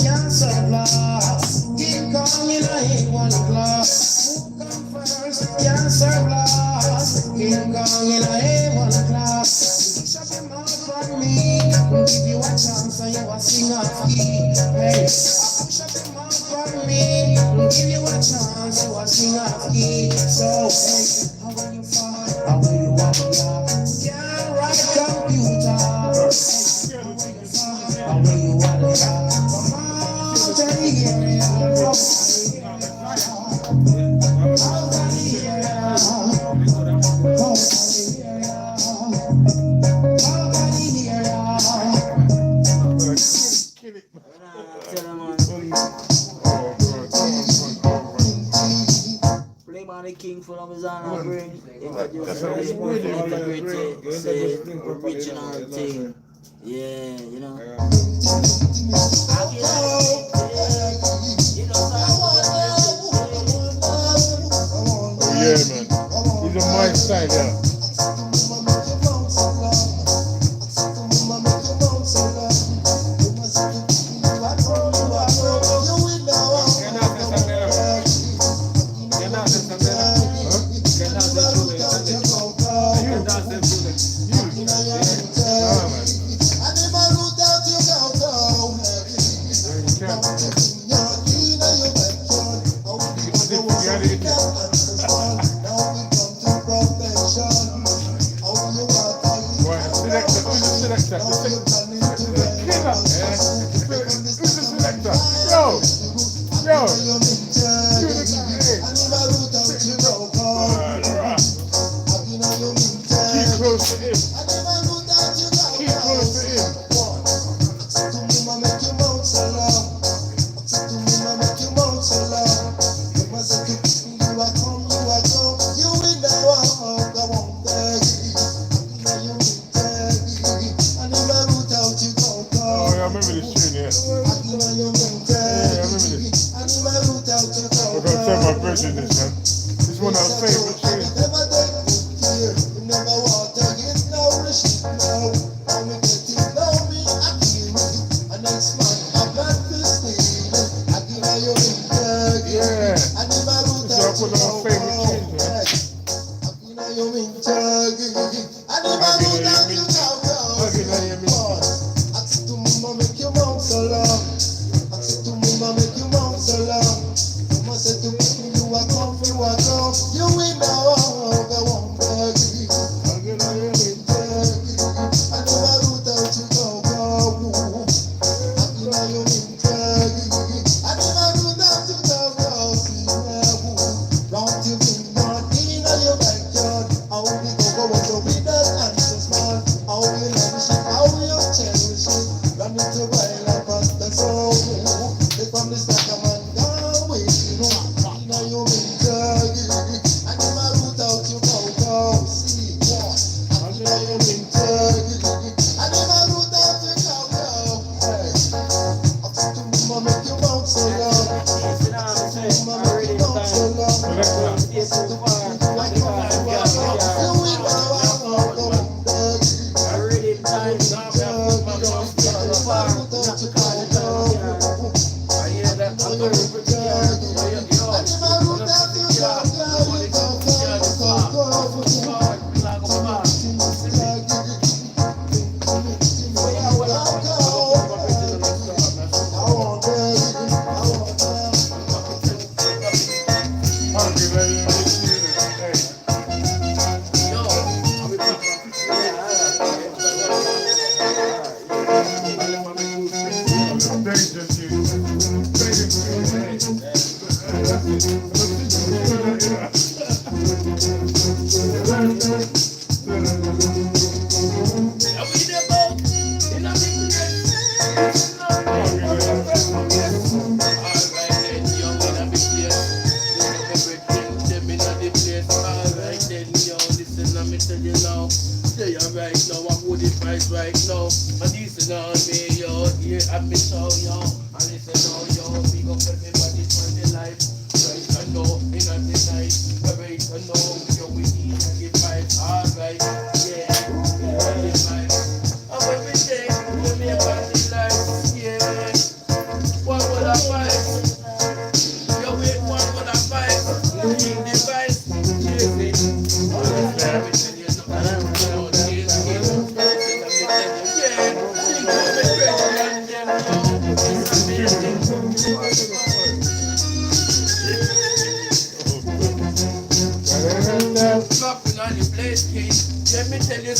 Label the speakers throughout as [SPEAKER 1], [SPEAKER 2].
[SPEAKER 1] can't serve last. King Kong in a one class. Who come first, can't serve last. King Kong in a one class. Shut your mouth from me, give you a chance and you a sing off key. Hey, shut your mouth from me, give you a chance, you a sing off key. So, hey, how will you fall, how will you walk, yeah? Can't write computer. Hey, how will you fall, how will you walk, yeah? Come on, tell me,
[SPEAKER 2] the king full of his honor bring introduce integrity, say original thing. Yeah, you know.
[SPEAKER 3] Oh yeah, man. He's on my side, yeah.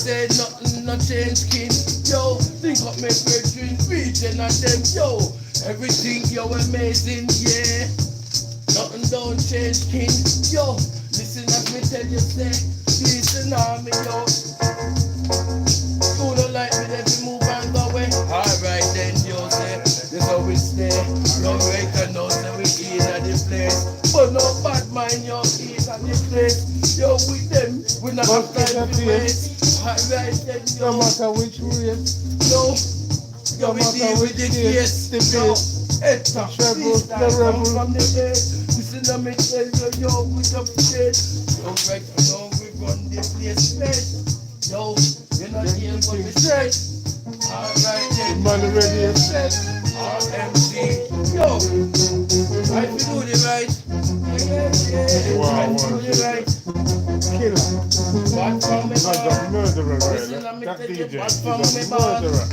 [SPEAKER 4] say nothing no change king. Yo, think of me virgin region and them yo. Everything yo amazing, yeah. Nothing don't change king. Yo, listen as me tell you say, this an army yo. You don't like me, let me move and go away. Alright then, yo, say, this how we stay. No reckon, no, say we eat at the place. But no bad mind, yo, eat at the place. Yo, with them, we not have time to waste. Alright then, yo.
[SPEAKER 3] No matter which race.
[SPEAKER 4] Yo, yo, we deal with the case. Yo, Etta, please, I come from the bed. Listen to me tell you, yo, we up to date. Yo, right now, we run the place straight. Yo, you're not here for me straight. Alright then.
[SPEAKER 3] Man already upset.
[SPEAKER 4] RMC. Yo, I feel do the right. Yeah.
[SPEAKER 3] Wow,
[SPEAKER 4] I feel do the right.
[SPEAKER 3] Killer.
[SPEAKER 4] Bad from me
[SPEAKER 3] That's a
[SPEAKER 4] bad.
[SPEAKER 3] murderer,
[SPEAKER 4] Listen,
[SPEAKER 3] right?
[SPEAKER 4] let me
[SPEAKER 3] That
[SPEAKER 4] tell you,
[SPEAKER 3] DJ
[SPEAKER 4] bad
[SPEAKER 3] is
[SPEAKER 4] from
[SPEAKER 3] a
[SPEAKER 4] me bad.
[SPEAKER 3] murderer.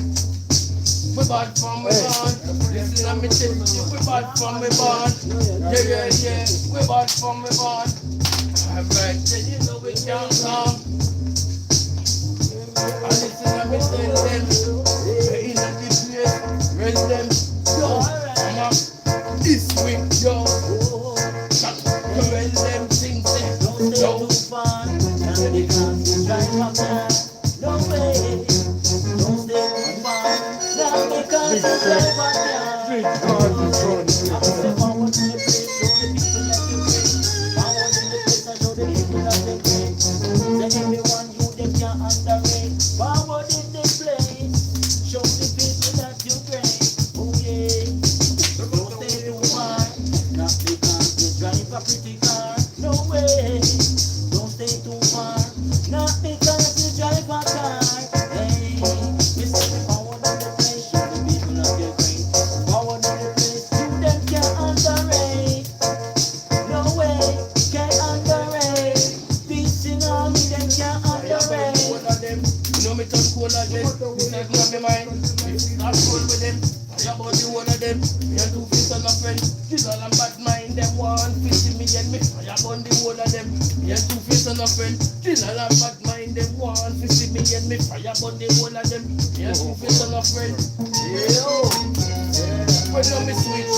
[SPEAKER 4] We bad from me bad. Listen, let me tell you, we bad from me bad. Yeah. We bad from me bad. Alright, then you know we can't come. And listen, let me tell them, we're in a this place, rent them, yo, I'm up this week, yo, rent them things, yo.
[SPEAKER 2] No way, don't stay too far. Now because the driver
[SPEAKER 3] Big cars in front of you.
[SPEAKER 2] I say forward to the place, show the people that you bring. Forward to the place, I show the people that they bring. Say everyone you them can't underrate. Forward in the place, show the people that you bring. Oh yeah, don't stay too far. Not because you drive a pretty car. No way, don't stay too far. Not because you drive a car. Hey, we say forward in the place, show the people that you bring. Forward in the place, you them can't underrate. No way, can't underrate. Peace in all, them can't underrate.
[SPEAKER 4] You know me turn cool again. This is not my mind. If not cool with them, I about the one of them. Me and two fists on a friend. This all I'm bad mind. Them 150 million me. I about the one of them. Me and two fists on a friend. This all I'm bad mind. Them 150 million me. I about the one of them. Me and two fists on a friend. Yo. When you me switch,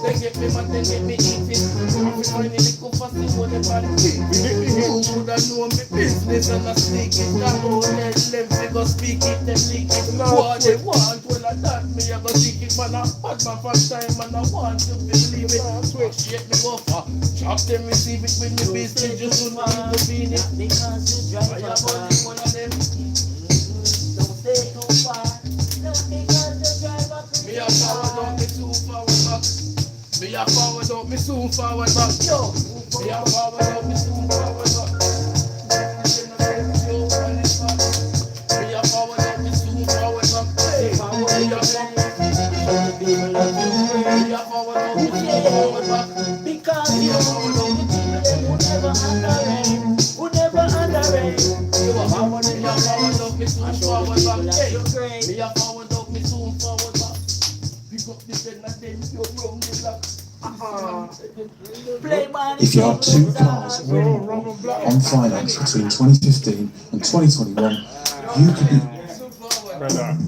[SPEAKER 4] they get me man, they get me eating. I'm finding the coffee, see what they want to be. You would have known me business and I sneak it. That whole let them figure speak it, them leak it. What they want, well I that me, I go seek it. Man, I bad man first time and I want to believe it. Shake me buffer, chop them, receive it with me business. Just don't want to be in it.
[SPEAKER 2] Because you drive
[SPEAKER 4] I
[SPEAKER 2] a
[SPEAKER 4] am
[SPEAKER 2] car.
[SPEAKER 4] one of them.
[SPEAKER 2] Don't stay too far. Not because you drive a
[SPEAKER 4] Me
[SPEAKER 2] pretty
[SPEAKER 4] a forward
[SPEAKER 2] car.
[SPEAKER 4] out, me soon forward back. Me a forward out, me soon forward back. Yo, me a forward out, me soon forward back. Me a forward out, me soon forward back. Hey, me a forward out, me soon forward back.
[SPEAKER 2] Because you would never underrate, would never underrate.
[SPEAKER 4] Me a forward out, me soon forward back. Hey,
[SPEAKER 2] You're great.
[SPEAKER 4] me a forward out, me soon forward back. Pick up the pen and then you run the block.
[SPEAKER 2] Play man.
[SPEAKER 5] If you have two cars on finance between 2015 and 2021, you could be
[SPEAKER 3] Brother,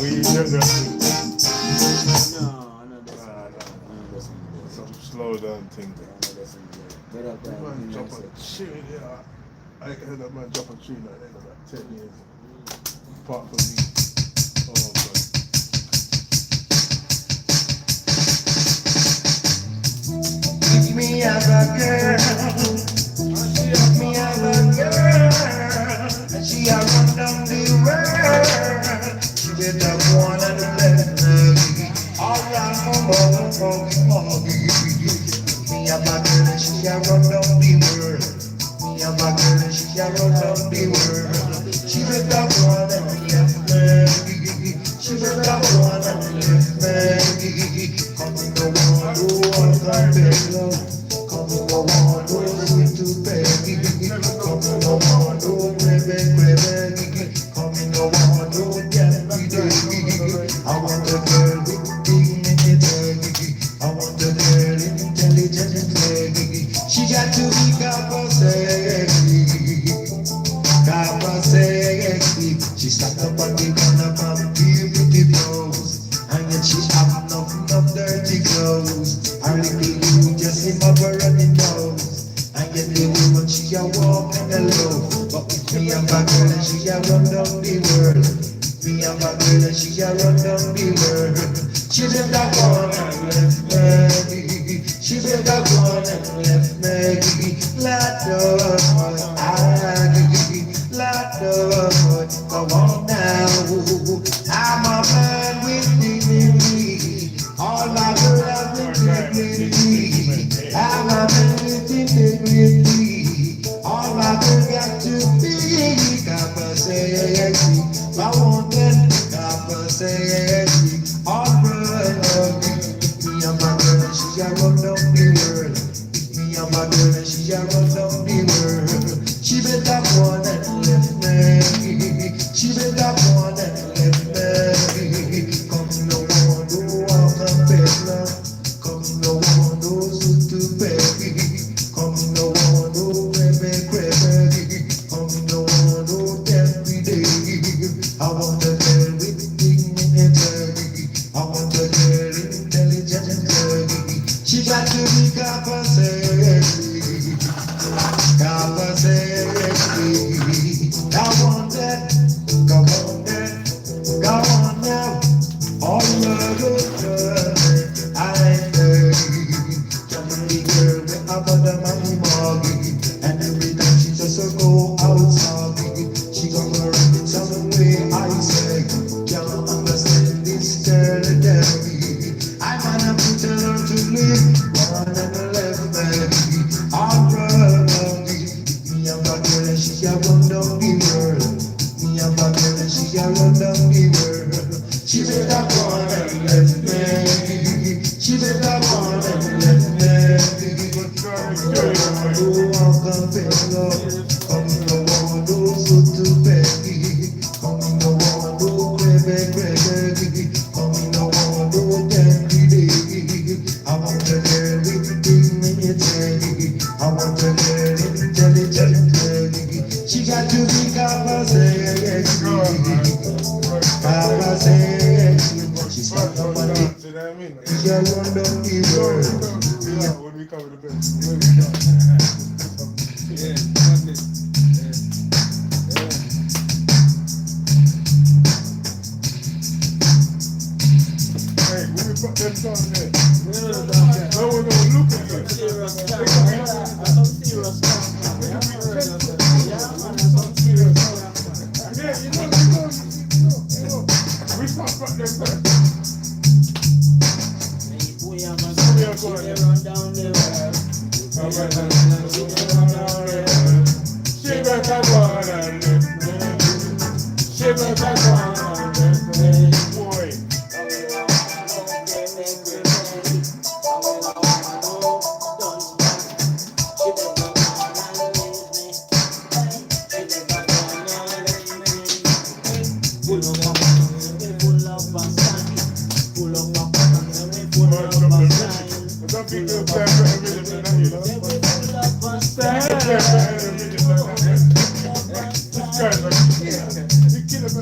[SPEAKER 3] we just some slow down thing. Man, drop a tune, yeah. I heard that man drop a tune like that in about 10 years. Apart from me. Oh, God.
[SPEAKER 1] If me have a girl, if me have a girl, and she a run down the world, she better go on and left me. All around foggy. Me have a girl, and she a run down the world. Me have a girl, and she a run down the world. She better go on and left me. She better go on and left me. Come in the one who wants my love. Come in the one who is sweet to baby. Come in the one who baby. Come in the one who get me day. I want a girl with dignity. I want a girl intelligent. She got to be Kappa. nose. I really do just him up her running nose. I get the woman, she a walk and a low. But with me and my girl and she a run down the world. Me and my girl and she a run down the world. She better go on and left me. She better go on and left me. Lord, Lord, come on now. I'm a man with dignity. All my girls have dignity. I'm a man with integrity. All my girls got to be capacity. I want them capacity. All right, me and my girl, she a run down the world. Me and my girl, she a run down the world. She better go on and left me. She better go on and left me. Come no one who walk a peddler. Come no one who's to pay. Come no one who crebe. Come no one who every day. I want a girl with dignity. I want a girl intelligent. She got to be capacity. I want that, come on that, come on now. All the good I ain't there. Just the girl with a mother money mortgage. And every time she just go outside, she gon' run in some way. I say, can't understand this girl daddy. I wanna put her to live, one and left me. I'm running. Me and my girl and she a run down the world. Me and my girl and she a run down the world. She better go on and left me. She better go on and left me. Come no one who walk a fellow. Come no one who's good to pay. Come no one who crebe. Come no one who every day. I want a girl with dignity. I want a girl intelligent. She got to be capacity. She's not the one. She a run down the world.
[SPEAKER 3] When we cover the best. Hey, when we put them down there, no one gonna look at you. Yeah, you know. We can't put them down. We are going there. All right, she better go on and lift me. She better go on and lift me. Boy. Some people play for a minute and that, you know. Play for a minute and that. This guy's like, you kill him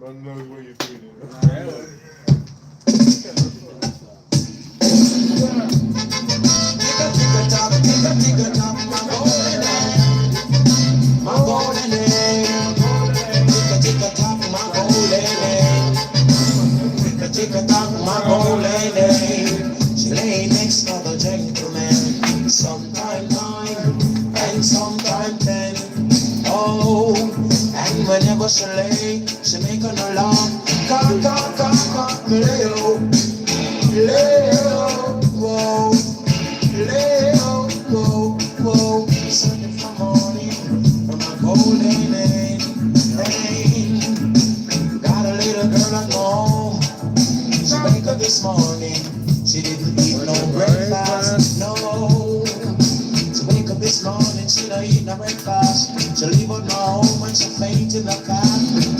[SPEAKER 3] God knows what you're feeling.
[SPEAKER 1] tick a tock, my old lady. She lay next to the gentleman. Sometime 9 and sometime 10. Oh, and whenever she lay, she make an alarm. Cock, cock, cock, cock, lay-o, lay-o, whoa, lay-o, whoa, whoa. Searching for morning for my golden age. Hey, got a little girl at home. She wake up this morning. She didn't eat no breakfast, no. She wake up this morning, she don't eat no breakfast. She leave out my home and she faint in the car.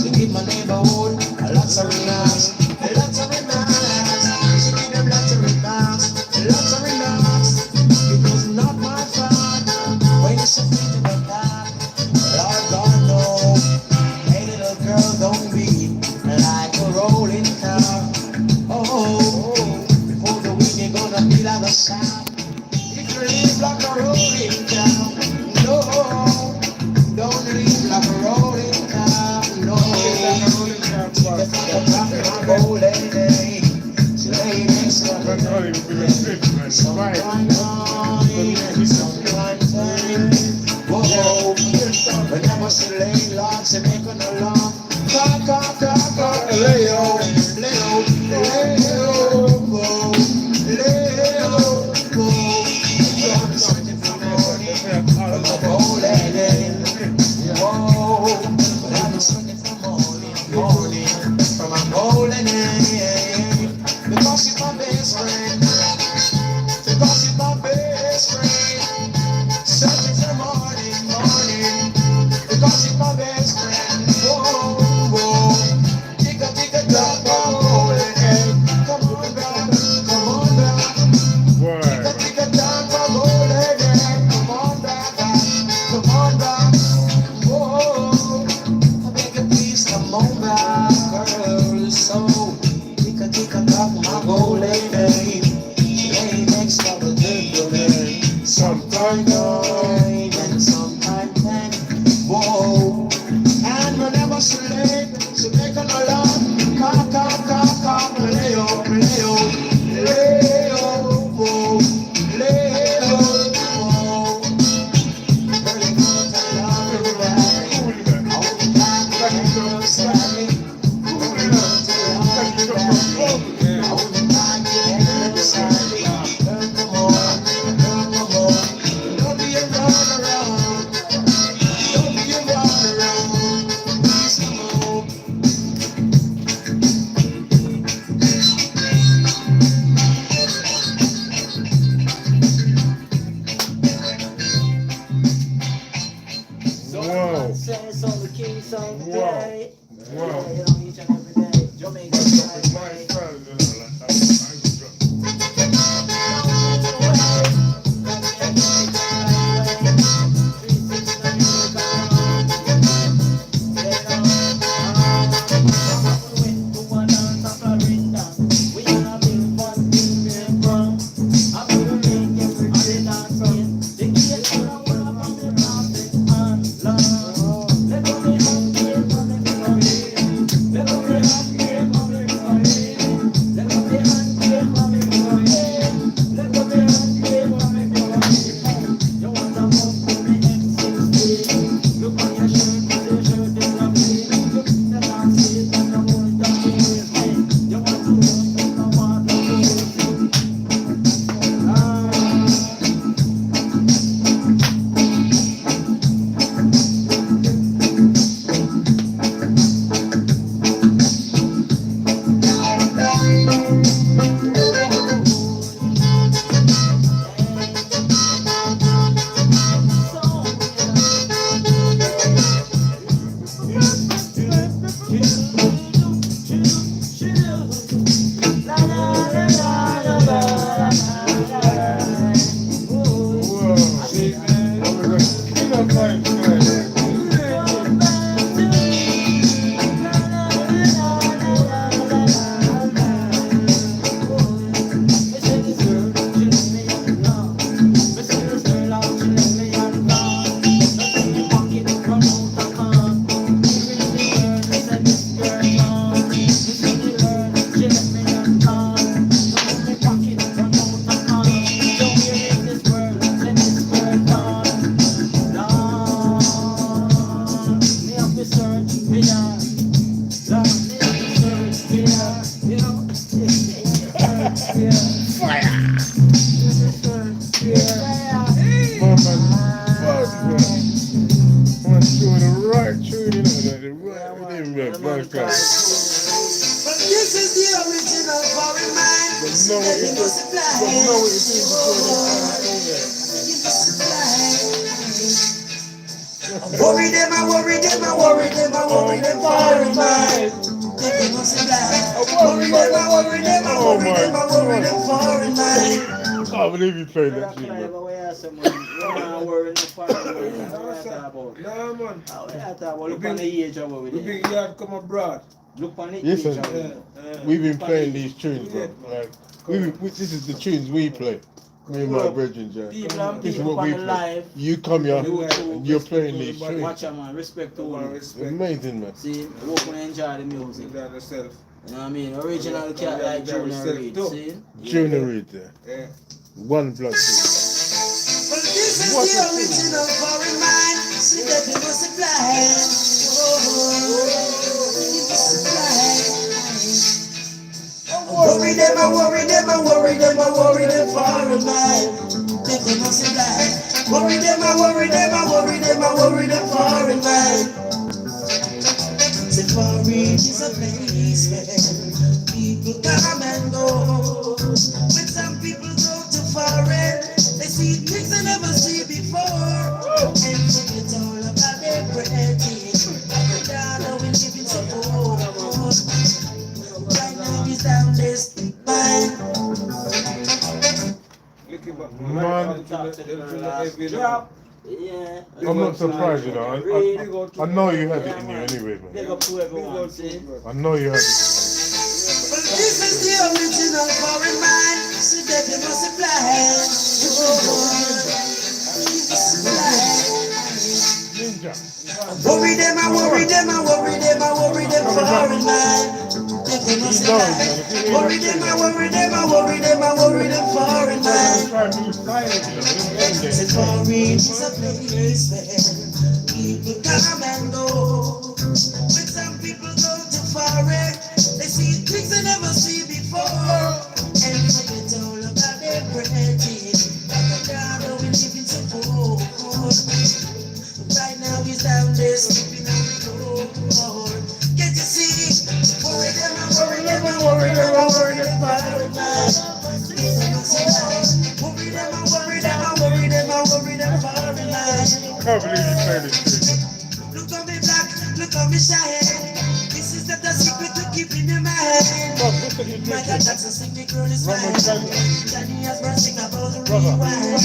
[SPEAKER 1] She give my neighborhood a lots of remarks, lots of remarks. She give them lots of remarks, lots of remarks. It was not my fault when she faint in the car. Lord God knows, hey little girl, don't be like a rolling car. Oh, before the week you're gonna be like a shop. If you live like a rolling car, no, don't live like a rolling car, no. If I could drop my old lady, she lay next to her. Sometime 9, sometime 10. Whoa, whenever she lay, Lord, she make an alarm. Cock, cock, cock, cock, lay-o, lay-o, lay-o, whoa, lay-o, whoa. I'm searching for morning for my old lady. Whoa, but I'm searching for morning for my old lady. Because she's my best friend. Because she's my best friend. Searching for morning. Because she's my best friend. Whoa, whoa. Tick a drop, oh, hey. Come on back, come on back. Tick a drop, oh, hey. Come on back, come on back. Whoa, I beg you please come on back, girl. So tick a drop, my old lady. Lay next to the gentleman. Sometime 9 and sometime 10. Whoa, and whenever she lay, she make an alarm. Cock, cock, cock, cock, lay-o, lay-o, lay-o, whoa, lay-o, whoa. Girl, you can't tell her that. All the time, you sadly. Girl, you can't tell her that. All the time, you sadly. Girl, come on, girl, come on. Don't be
[SPEAKER 3] Fire! My man, man, doing the right tune, you know, like the right rhythm, man, man,
[SPEAKER 1] But this is the original foreign mind.
[SPEAKER 3] But know what you do. But know what you do before they
[SPEAKER 1] Worry them, I worry them, I worry them, I worry them foreign mind. They must fly. Worry them, I worry them, I worry them, I worry them foreign mind.
[SPEAKER 3] I can't believe you played that tune, man.
[SPEAKER 2] Nah, man.
[SPEAKER 4] Look on the age of what we
[SPEAKER 2] We
[SPEAKER 4] did.
[SPEAKER 2] big yard come abroad.
[SPEAKER 4] Look on the
[SPEAKER 3] Listen,
[SPEAKER 4] age of what we did.
[SPEAKER 3] we've been playing these tunes, bro. Like, this is the tunes we play. Me and my brethren, Jack.
[SPEAKER 4] People and
[SPEAKER 3] This is
[SPEAKER 4] people
[SPEAKER 3] what we
[SPEAKER 4] on the
[SPEAKER 3] play.
[SPEAKER 4] live.
[SPEAKER 3] You come here and you're playing these tunes.
[SPEAKER 4] Watch a man, respect to all.
[SPEAKER 3] It's amazing, man.
[SPEAKER 4] See, walk and enjoy the music.
[SPEAKER 2] You got yourself.
[SPEAKER 4] You know what I mean? Original cat like Junior Reid, see?
[SPEAKER 3] Junior Reid there.
[SPEAKER 2] Yeah.
[SPEAKER 3] One blood tune.
[SPEAKER 1] But this is the original foreign mind. See that they must fly. Worry them, I worry them, I worry them, I worry them foreign mind. They must fly. Worry them, I worry them, I worry them, I worry them foreign mind. The foreign is a place where people come and go. When some people go to foreign, they see things they never see before. And forget all about their bread. Down now we live in some old. Right now he's down this mind.
[SPEAKER 3] Man,
[SPEAKER 4] Yeah.
[SPEAKER 3] I'm not surprised, you know. I know you had it in you anyway,
[SPEAKER 4] Big
[SPEAKER 3] man.
[SPEAKER 4] up to everyone, see?
[SPEAKER 3] I know you had it.
[SPEAKER 1] But this is the original foreign mind. So that they must
[SPEAKER 3] Ninja.
[SPEAKER 1] worry them, I worry them, I worry them, I worry them foreign mind. They must worry them, I worry them, I worry them, I worry them foreign mind. The foreign is a place where people come and go. When some people go to foreign, they see things they never see before. And forget all about their bread. Like a God, we live in so cold. Right now he's down there sleeping on the floor. Can't you see? Worry them, I worry them, I worry them, I worry them foreign mind. Worry them, I worry them, I worry them, I worry them foreign mind.
[SPEAKER 3] Can't believe you played this tune.
[SPEAKER 1] Look on me black, look on me shine. This is not a secret to keep in your mind. Michael Jackson sing the girl is fine. Johnny has been sing about the rewind.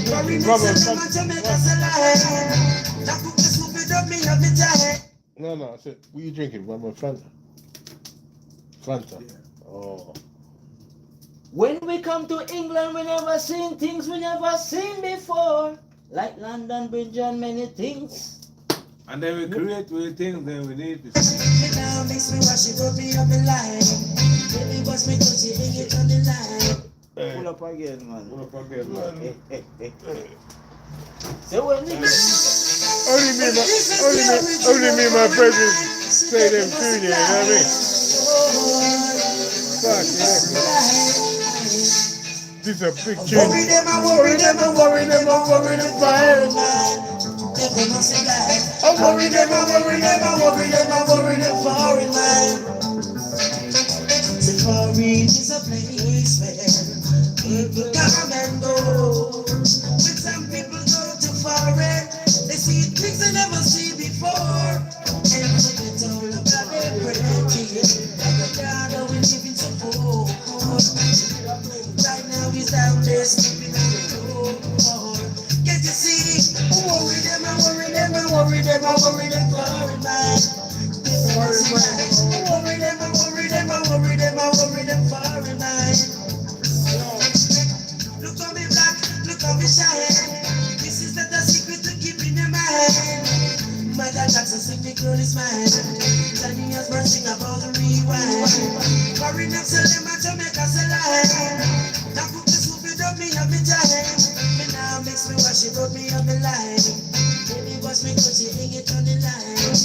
[SPEAKER 1] Barry Nixon and my Jamaica's alive. Now cook the soup it up, me have me time.
[SPEAKER 3] No, I said, what are you drinking? One more Fanta. Fanta. Oh.
[SPEAKER 4] When we come to England, we never seen things we never seen before. Like London Bridge and many things.
[SPEAKER 2] And then we create things, then we need this.
[SPEAKER 1] Me now makes me wash it up, me on the line. Baby, watch me touch it, hang it on the line.
[SPEAKER 4] Pull up again, man.
[SPEAKER 2] What the fuck is that?
[SPEAKER 4] So when we
[SPEAKER 3] Only me and my brethren play them tune, you know what I mean? Fuck, yeah. This is a big tune.
[SPEAKER 1] Worry them, I worry them, I worry them, I worry them foreign mind. I worry them, I worry them, I worry them, I worry them foreign mind. The foreign is a place where people come and go. When some people go to foreign, they see things they never see before. And forget all about their bread. Like a God, we live in so cold. Right now he's down there sleeping on the floor. Can't you see? I worry them, I worry them, I worry them, I worry them foreign mind. I worry them, I worry them, I worry them, I worry them foreign mind. Look on me black, look on me shine. This is not a secret to keep in your mind. Michael Jackson sing the girl is mine. Johnny has been sing about the rewind. Barry Nixon and my Jamaica's alive. Now cook the soup it up, me have me time. Me now makes me wash it up, me have me line. Baby wash me cause you hang it on the line.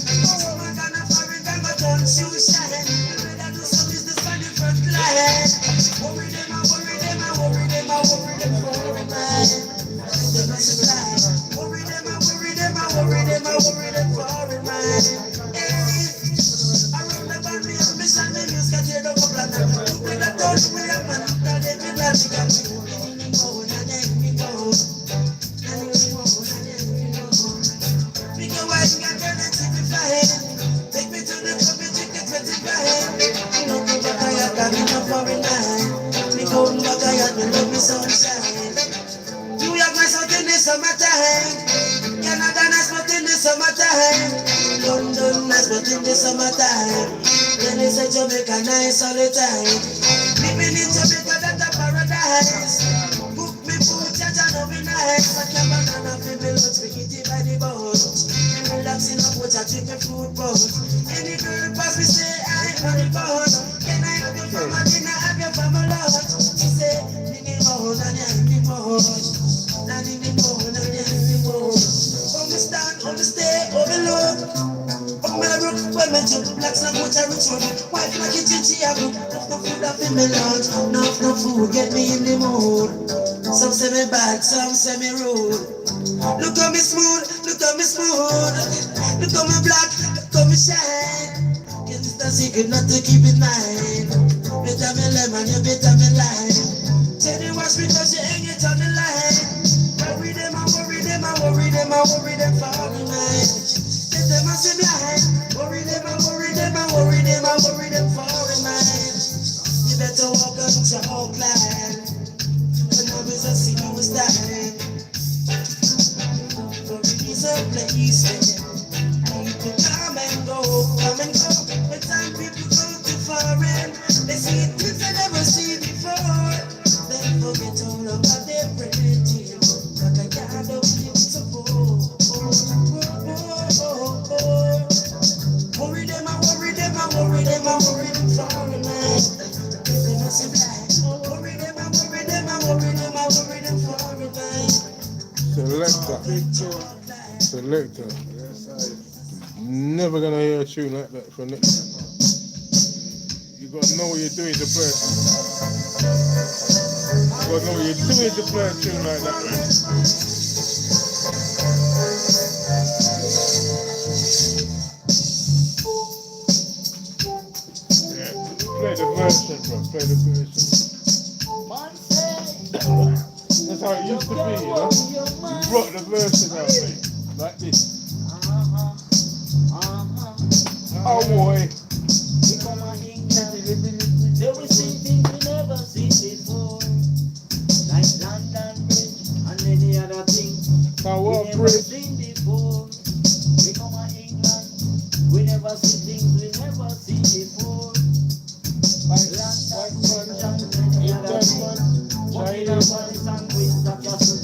[SPEAKER 1] Oh my God, I'm foreign, I'm a done shoe shine. You better do some business on the front line. Worry them, I worry them, I worry them, I worry them for a man. They must lie. Worry them, I worry them, I worry them, I worry them for a man. Hey, I run the band, me and me son, me music, I tear the whole planet. Look at that touch, me up and look at them, me glad me got me. Oh, and then me go. And me go, and then me go. Me go out and turn it to the fire. Take me to the club, me drink the 25. No go back, I got me no foreign night. Me go back, I got me love me sunshine. New York, my south in the summertime. Canada, nice but in the summertime. London, nice but in the summertime. Then they say Jamaica, nice all the time. Living in Jamaica, that's a paradise. Book me food, charge and no be nice. I can't banana for me lunch, we eat it by the bunch. Relaxing up, watch I drink my fruit punch. Any girl pass me say I ain't on the phone. Can I have you for my dinner, have you for my lunch? She say, need me more, and I need more. I need me more, and I need more. On me stand, on me stay, on me look. On me rook, when me jump, blacks and watch I rich one. Wife in the kitchen, she have no food up in me lunch. No food, get me in the mood. Some say me bad, some say me rude. Look at me smooth, look at me smooth. Look at me black, look at me shine. Guess it's the secret not to keep it mine. Better me lemon, you better me lime. Tell you watch me cause you hang it on the line. Worry them, I worry them, I worry them, I worry them for the night. Let them a see blind. Worry them, I worry them, I worry them, I worry them for the night. You better walk on your Oakland. Love is a single style. For it is a place where people come and go, come and go. But time people go too foreign. They see things they never see before. Then forget all about their pretty. Like a god of beautiful. Worry them, I worry them, I worry them, I worry them for the night. They must be blind. Worry them, I worry them, I worry them, I worry them for the night.
[SPEAKER 3] Selector. Never gonna hear a tune like that from Nick. You gotta know what you're doing to play. You gotta know what you're doing to play a tune like that, man. Yeah, play the version, bro. Play the version. That's how it used to be, you know? You brought the version out, mate. Like this. Oh boy.
[SPEAKER 2] They will see things we never seen before. Like London Bridge and many other things we never seen before. We come to England, we never see things we never seen before. Like London Bridge and many other things. Walking up Paris and Windsor Castle.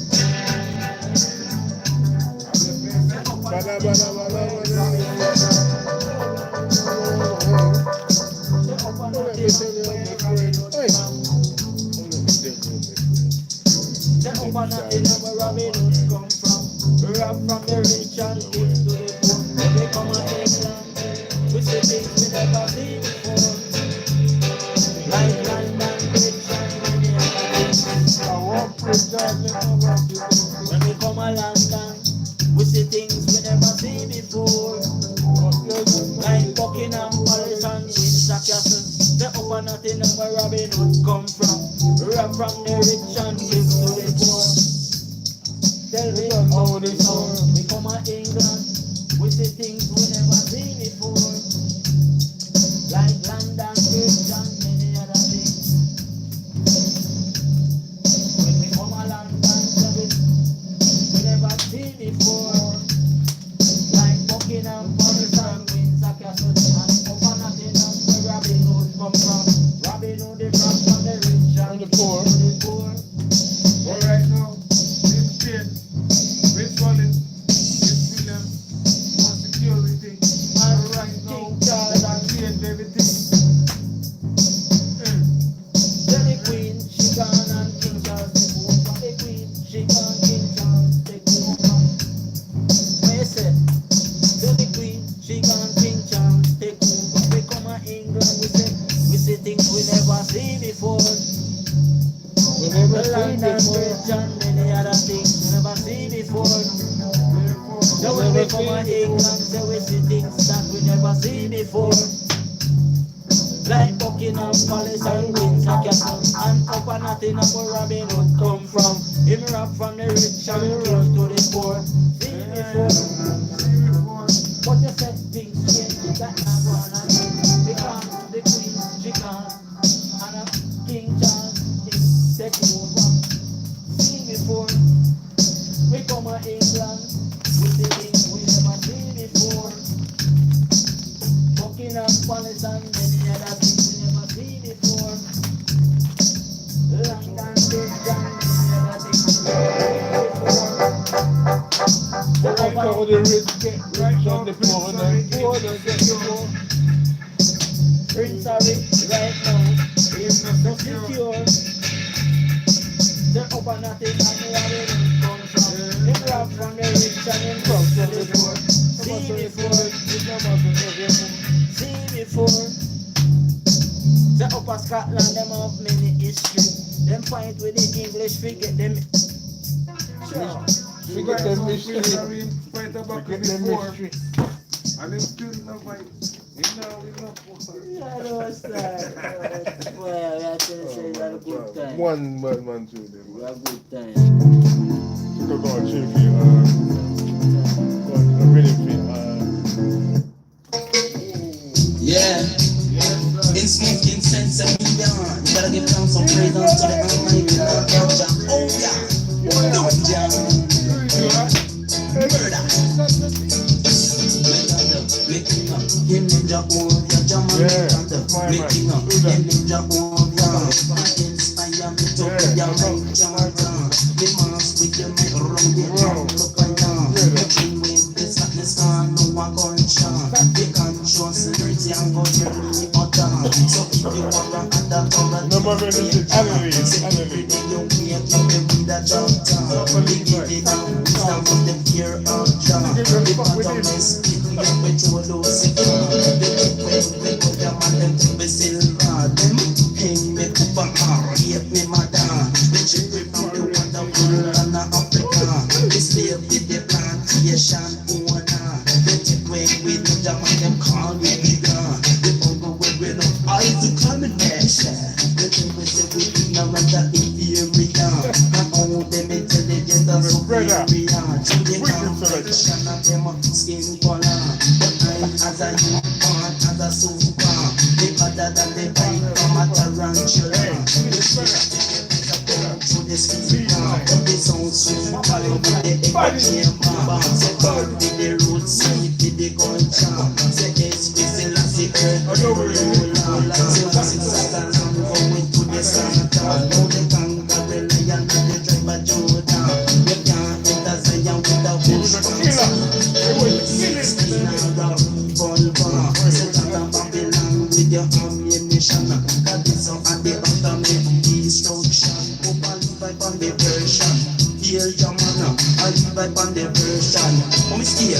[SPEAKER 2] Open up the number Robin Hood come from. Rap from the rich and give to the poor. When we come to England, we see things we never seen before. Like London Bridge and many other things. When we come to London, we see things we never seen before. Like Buckingham Palace and Windsor Castle. The upper nothing where Robin Hood come from. Rap from the rich and give to the poor. Tell me how this sound. We come to England, we see things we never seen before. Like London Bridge and many other things. When we come to London, we never seen before. Like Buckingham Palace and Windsor Castle. And upper nothing where Robin Hood come from. Robin Hood is from the rich and the poor.
[SPEAKER 3] All right now, this kid, this Colin, this William, more security, and right Never
[SPEAKER 2] The land
[SPEAKER 3] seen
[SPEAKER 2] and
[SPEAKER 3] before.
[SPEAKER 2] bridge and many other things you never see before. So when we
[SPEAKER 3] Never
[SPEAKER 2] come
[SPEAKER 3] seen
[SPEAKER 2] to
[SPEAKER 3] before.
[SPEAKER 2] England, so we see things that we never see before. Like Buckingham Palace and Windsor Castle, and up and nothing where Robin Hood come from. Him rob from the rich and give to the poor. See before. But you said things change, that not gonna be. Because the Queen, she can't, and King Charles is taking over. See before. We come to England, we see things we never see before. Buckingham Palace and many other things we never see before. London Bridge and many other things we never see before. The
[SPEAKER 3] Right now
[SPEAKER 2] upper
[SPEAKER 3] the rich get rich on the poor and the poor don't get poor.
[SPEAKER 2] Prince Harry right now is so secure. The upper nothing and where the rich come from. Him rob from the rich and him come to the poor. See before, see before. The upper Scotland, them have many history. Them fight with the English, forget them. Sure.
[SPEAKER 3] Forget them mystery.
[SPEAKER 1] Fight about
[SPEAKER 3] Forget them
[SPEAKER 1] before.
[SPEAKER 3] mystery.
[SPEAKER 1] And them still not fight. We know.
[SPEAKER 2] Yeah, those times. Well, we have to say that a good time.
[SPEAKER 3] One man through them.
[SPEAKER 2] We have good time.
[SPEAKER 3] Go go chief here.
[SPEAKER 6] Yeah. In smoking sense and beyond. You gotta give down some praise unto the Almighty Lord. Oh yeah. Do it, Jah. Murder. Making up. Him ninja all your jam. Making up. Him ninja all your. Inspire me to be your right jam. The mask with the mic around the drum. Look like down. Making with the sadness on no one gunshot. The conscience and go hear me or down. So if you want to add that or a
[SPEAKER 3] No more benefit. Analyze.
[SPEAKER 6] you make you be the doctor. We give it down, wisdom from the fear of Jah. The bottomless pit, we get petrol, those sick. The we put them on them to be silver. Them hang me up and rape me mother. The children from the wonder world and Africa. The slave did the plantation owner. The take away with the jam and them call me bigger. The bungle where we no eyes to come in nation. The thing we say we ignorant and inferior. And all them intelligent and superior. To the complexion of them skin color. But I as a youth born as a super. The other than the bite from a tarantula. The spirit to the skin. The sound sweet. Follow with the echo chamber. So burn with the roots. With the culture. Say it's like the earth. Say what's it Satan going to the Santa. Now the kangaroo lion and the tribe of Judah. You can't enter Zion without bush. 16 Arab Volva. Say that Babylon with your ammunition. That is how the ultimate destruction. Open by the version. Hear your man, I live by the version. Come here.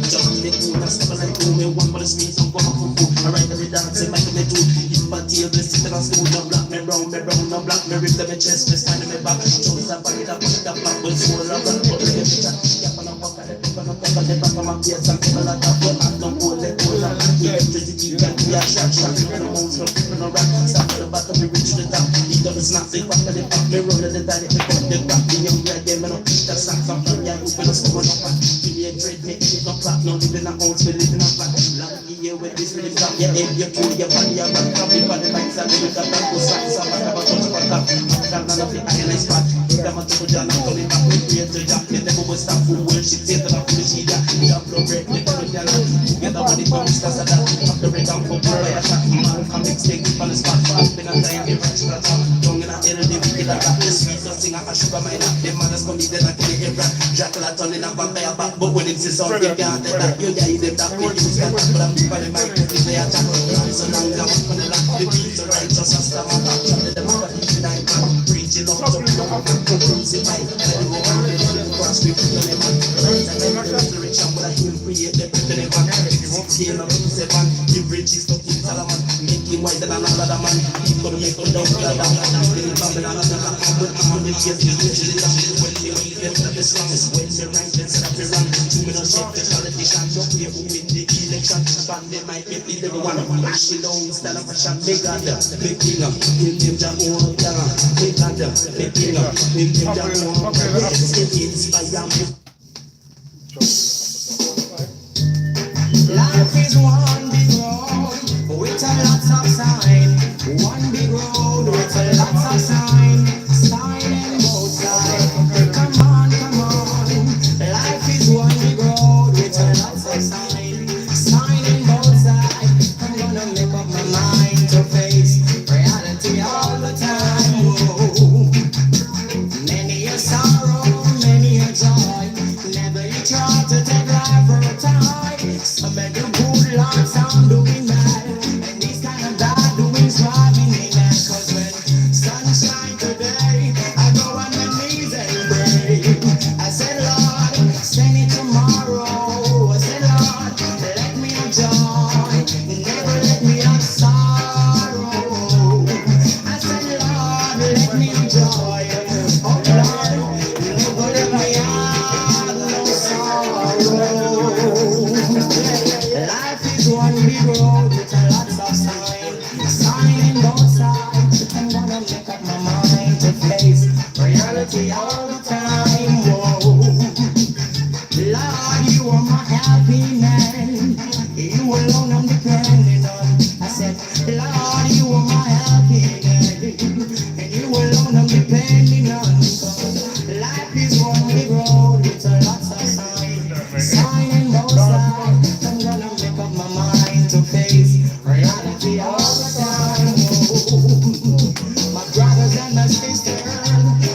[SPEAKER 6] John the cool and step like you. Me one for the streets and come up for food. I ride every dance in my me too. If my table sitting on stool, no black me brown, no black me rip them in chest, me stand in my back. Chose a pocket up, put it up, black with soul, I'm black, put it in the chat. Yap on a walk at the tip on a top of the back of my beard, some people like that, but I don't hold it, hold up. Electricity can be a shot, people no moves, no people no rock. Stop at the bottom, we reach to the top. Eat up the snacks, they back to the back, me roll to the tiny, me cut the back. The young guy, them, me no eat the snacks, I'm from ya, you feel us going up. Give me a trade, me eat no clap, no living a ounce, we living a flat. Long year with this, really clap, your head, your cool, your body, your back, come in, body, like, and we got that go sack, some of them a touch for top. Can't none of the iron spot. If them a touch down, I'm coming back with great to jack. Get them over stop for worship, say to the foolish idiot. We have no break, we put it down. Get the money from stars of that. After break down for by a shot. Man, come mix, take it on the spot. Fast, been a time, they rush to the top. Young in a hell, they wicked like that. The sweet, so sing a sugar mine. Them mothers come in, they not kill it, right? Dracula turn in a vampire back. But when it's his son, they can't let that. You guys, them that we use that. But I'm deep on the mic, they attack. So long, I'm on the lock. The beats are right, just as the preaching up to the crucify. And I go on the cross with the lemon. And I resurrection, but I will create the lemon. 16 of 7, give riches to King Solomon. Make him whiter than another man. He could make a down,
[SPEAKER 1] Life is one big road with a lots of sign. One big road with a lots of sign. Sign and both sides. Come on, come on. Life is one big road with a lots of sign. Sign and both sides. I'm gonna make up my mind to face reality all the time. Whoa. Many a sorrow, many a joy. Never you try to take life for a time. Some of the good Lord, some doing bad. And these kind of bad doings driving me mad. Cause when sunshine today, I go on my knees and pray. I said, Lord, send it tomorrow. I said, Lord, let me have joy. Never let me have sorrow. I said, Lord, let me have joy. Oh Lord, never let me have no sorrow. Life is one big road with a lots of sign. Sign in both sides. I'm gonna make up my mind to face reality all the time. Whoa. Lord, you are my happy man. You alone I'm depending on. I said, Lord, you are my happy man. And you alone I'm depending on. Life is one big road with a lots of sign. Sign in both sides. I'm gonna make up my mind to face reality all the time. Oh, my brothers and my sisters,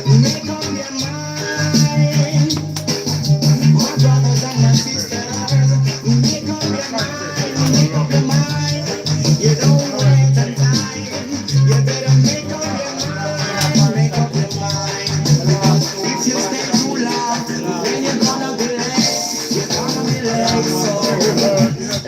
[SPEAKER 1] make up your mind. My brothers and my sisters, make up your mind. Make up your mind. You don't wait a time. You better make up your mind. Make up your mind. Because if you stay too long, then you're gonna be late. You're gonna be late. So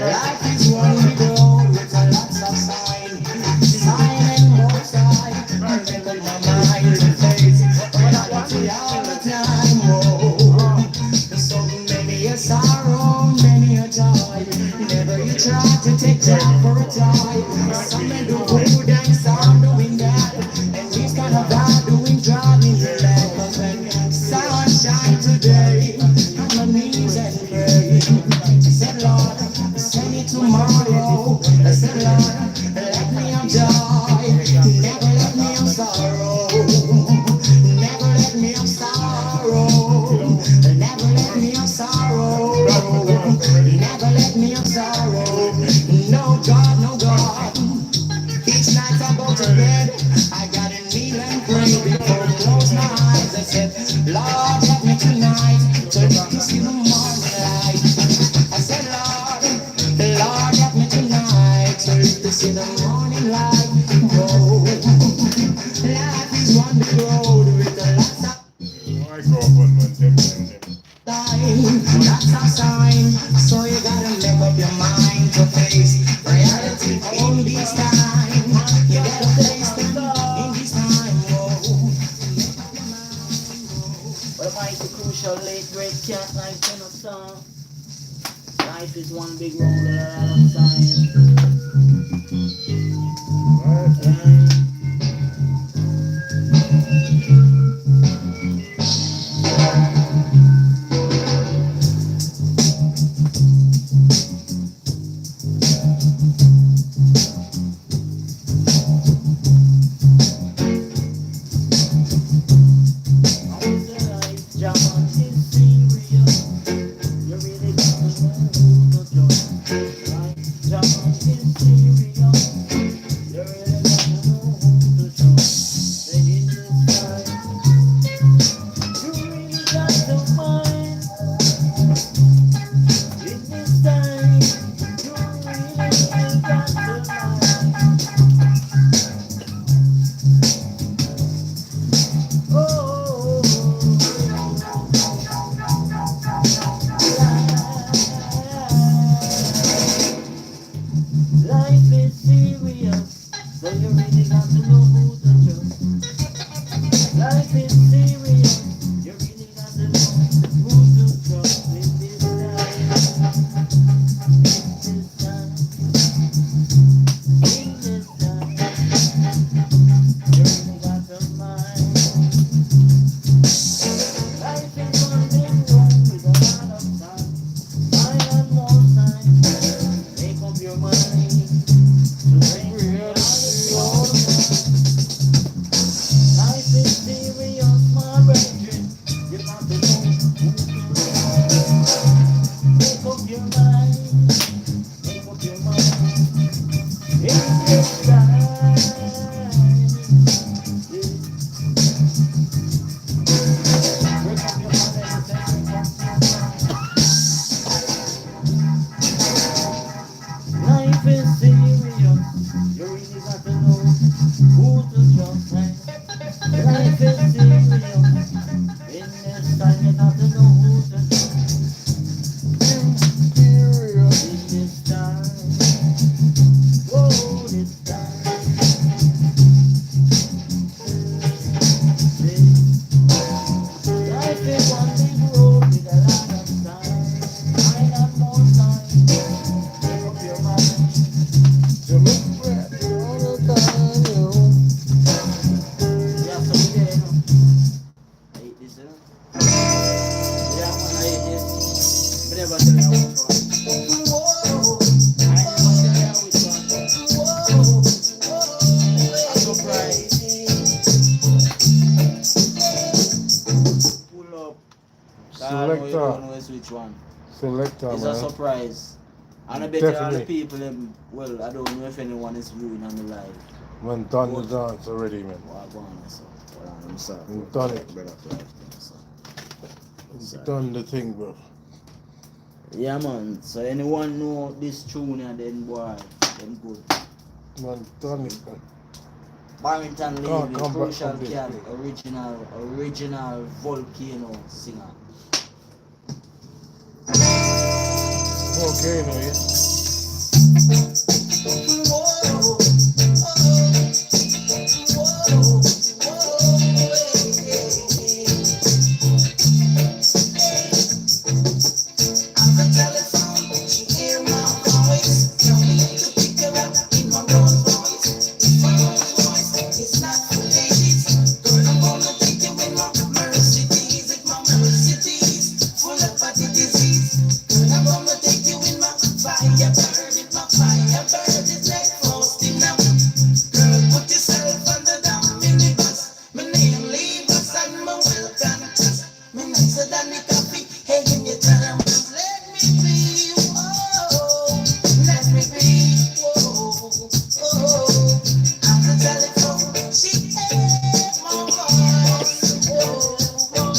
[SPEAKER 1] life is one big road with a lots of sign. Sign and both sides. Make up my mind to face reality all the time. Whoa. So many a sorrow, many a joy. Never you try to take time for a toy. Some men do good and some doing bad. And these kind of bad doing driving me mad. Cause when sunshine today, I'm on my knees and pray. I said, Lord, send it tomorrow. I said, Lord, let me have joy. Never let me have sorrow. Never let me have sorrow. Never let me have sorrow. Never let me have sorrow. No God, no God. Each night I go to bed, I gotta kneel and pray before I close my eyes. I said, Lord, help me tonight to let me see the morning light. I said, Lord, help me tonight to let me see the morning light. Whoa. Life is one big road with a lot of
[SPEAKER 3] I go up on them.
[SPEAKER 1] that's a sign. So you gotta make up your mind to face reality in this time. You gotta face them in this time. Whoa. Make up your mind.
[SPEAKER 2] What about the crucial late great cat like tenor song? Life is one big road and a lot of sign.
[SPEAKER 1] Life is
[SPEAKER 2] In this time, you have to know who to
[SPEAKER 3] Imperious.
[SPEAKER 2] in this time. Whoa, this time. Life is one big road with a lot of time. I got more time. Make up your mind.
[SPEAKER 3] You look pretty all the time, you.
[SPEAKER 2] Yeah, so we there, you know. I hate this, you know. Yeah, man, I hate this. But never tell me how it's going.
[SPEAKER 1] Whoa,
[SPEAKER 2] I never tell you how it's going.
[SPEAKER 1] whoa,
[SPEAKER 2] I'm surprised. Pull up. I know you don't know which one.
[SPEAKER 3] Selector,
[SPEAKER 2] It's a
[SPEAKER 3] man.
[SPEAKER 2] surprise. And I bet you all the
[SPEAKER 3] Definitely.
[SPEAKER 2] people, them, well, I don't know if anyone is viewing on the live.
[SPEAKER 3] Man, done the dance already, man.
[SPEAKER 2] What I want, so. Well, I'm sorry.
[SPEAKER 3] We've done it.
[SPEAKER 2] Better for life, so.
[SPEAKER 3] We've done the thing, bro.
[SPEAKER 2] Yeah, man. So anyone know this tune and then boy, them good.
[SPEAKER 3] Man, done it, man.
[SPEAKER 2] Barrington
[SPEAKER 3] Can't
[SPEAKER 2] Levy,
[SPEAKER 3] come back
[SPEAKER 2] Crucial
[SPEAKER 3] from this,
[SPEAKER 2] Cat,
[SPEAKER 3] man.
[SPEAKER 2] original Volcano singer.
[SPEAKER 3] Okay, no, yeah.
[SPEAKER 1] whoa, I'm the telephone, she hear my voice. Tell me to pick her up in my Rolls Royce. It's my Rolls Royce, it's not for ladies. Girl, I'm gonna take you in my Mercedes. It's my Mercedes, full of body disease. Girl, I'm gonna take you in my Firebird. It's my Firebird, it's like frosting now. Girl, put yourself under the minibus. My name Levis and my welcome trust. Me nicer than the coffee, hey, in your terms. Let me be, whoa, let me be, whoa, oh. I'm the telephone, she heard my voice, whoa, whoa.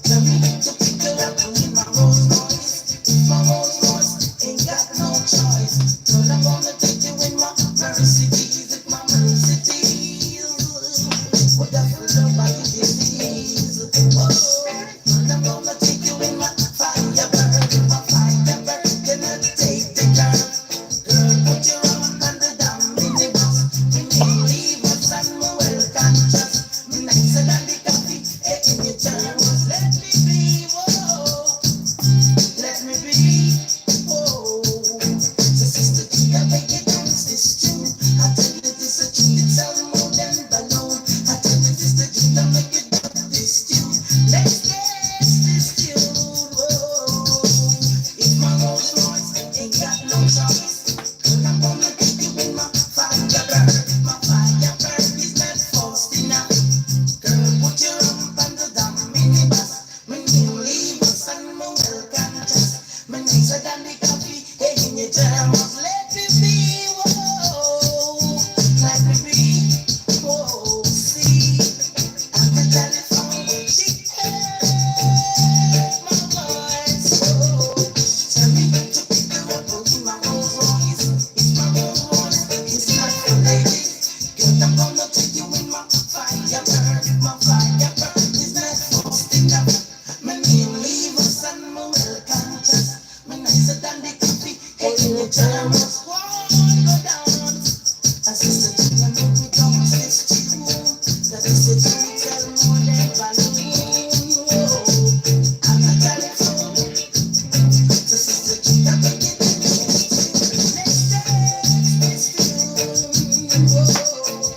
[SPEAKER 1] Tell me to pick her up in my Rolls Royce. It's my Rolls Royce, ain't got no choice. Girl, I'm gonna take you in my Mercedes. It's my Mercedes. What the full of body disease. Whoa. Girl, I'm gonna take you in my Firebird. In my Firebird, gonna take the girl. Girl, put your arm under the minibus. Me name Levis and my welcome trust. Me nicer than the coffee, hey, in your terms. Let me be, whoa. Let me be, whoa. So sister, do you make you dance this tune? I tell you this a tune, it sounds more than balloon. I tell you this the tune, I make you dance this tune. Let's dance this tune, whoa. It's my Rolls Royce, ain't got no choice. Girl, I'm gonna take you in my Firebird. My Firebird is not forced enough. Girl, put your arm under the minibus. Me name Levis and my welcome trust. Me nicer than the coffee, hey, in your terms. Let me be, whoa. Let me be, whoa. See, I'm the telephone, she heard my voice, whoa. Tell me to pick her up in my Rolls Royce. It's my Rolls Royce, it's not for ladies. Girl, I'm gonna take you in my Firebird. My Firebird is not forced enough. My name Levis and my welcome trust. Me nicer than the coffee, hey, in your terms. One go down. And sister, do you make me dance this tune? That is the tune, tell more than balloon. Whoa, I'm the telephone. So sister, do you make me dance this tune? Let's dance this tune. Whoa.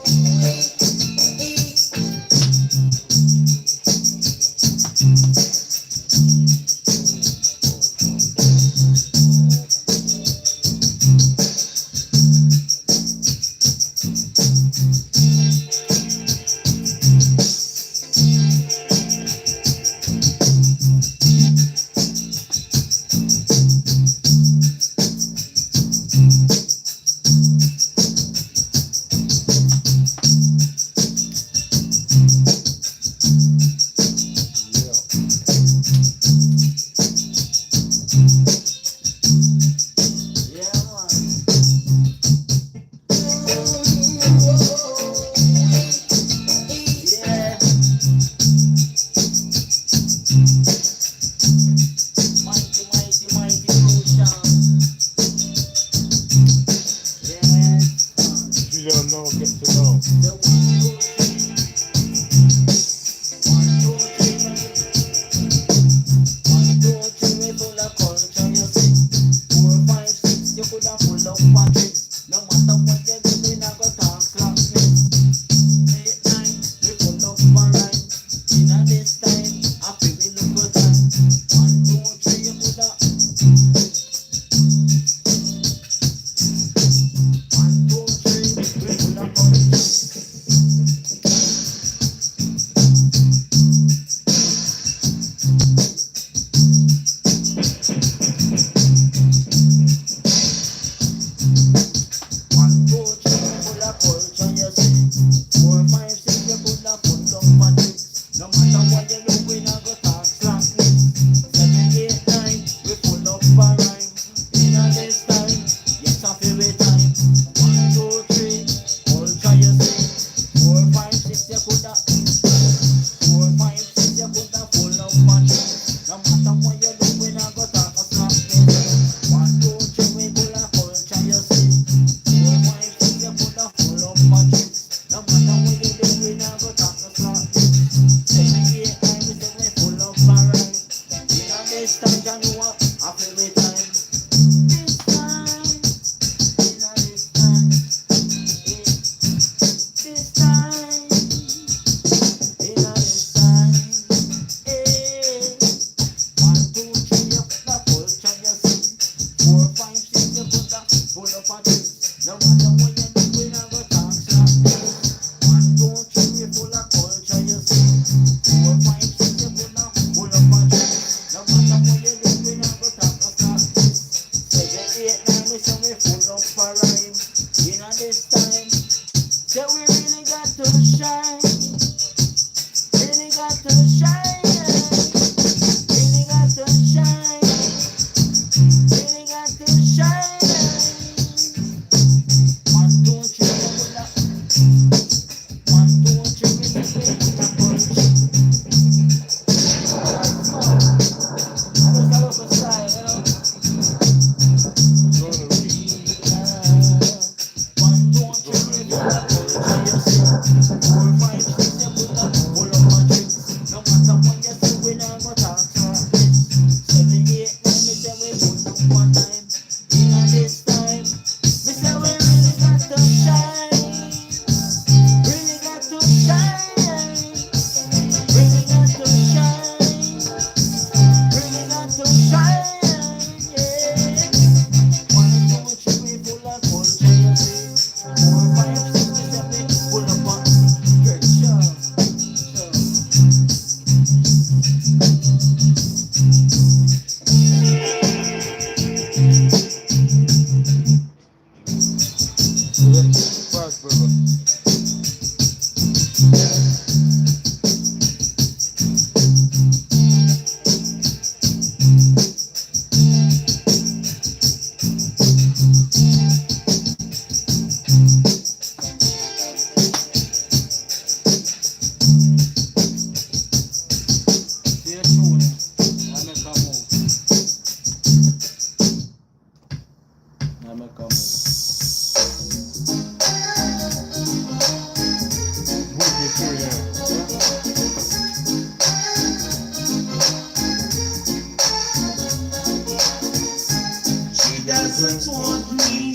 [SPEAKER 1] doesn't want me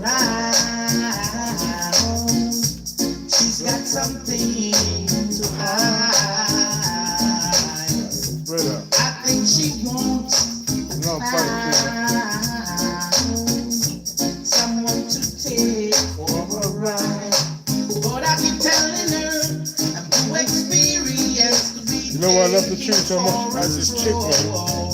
[SPEAKER 1] around. She's got something to hide.
[SPEAKER 3] Brother,
[SPEAKER 1] I think she wants
[SPEAKER 3] no fight,
[SPEAKER 1] someone to take for a ride. But I keep telling her I'm too experienced to be.
[SPEAKER 3] you know what I love the truth so much as this chick, man.